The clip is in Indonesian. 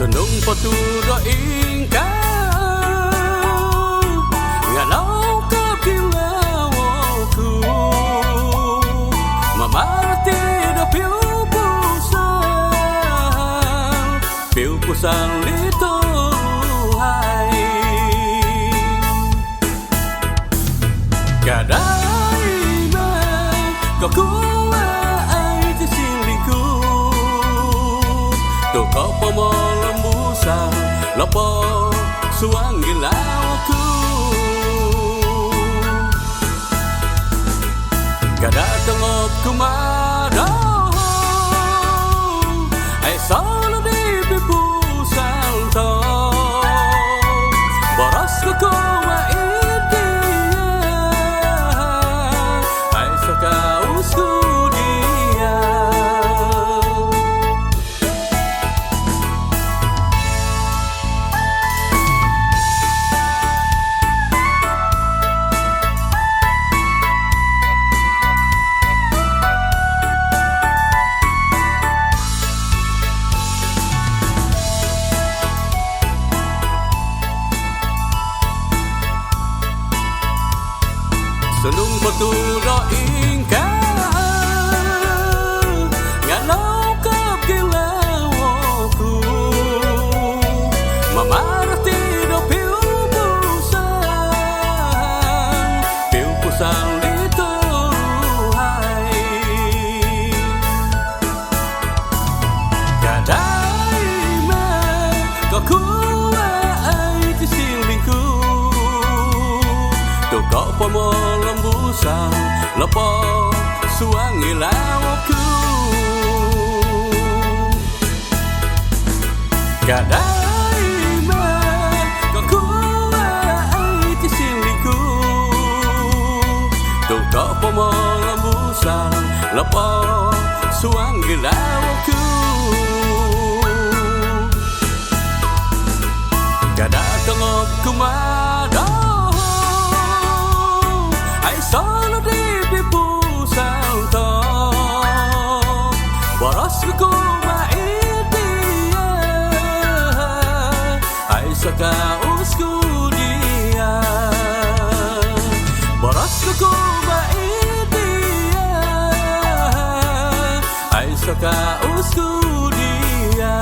Senung paturo ingkang ngalau kepilawoku mamarti da piu pusang lito hai gadai na kau kuwa ai ti siliku to kau pemolembusan lopo suangi lauku gada tengok kumada ai solo di pipusan to boros ko wa idia ai saka uskudia Senung paturo ingkang ngalau kepilawoku mamarti do piu pusang lito hai gadai ma kau kuwa ai ti silingku to kau pemolembusan lepo suangi lauku gadai ma kau kuwa ai ti silingku to kau pemolembusan lepo suangi lauku gada tengok kumada ai solo di pipusan to boros ko ma idia ai saka uskudia boros ko ma idia ai saka uskudia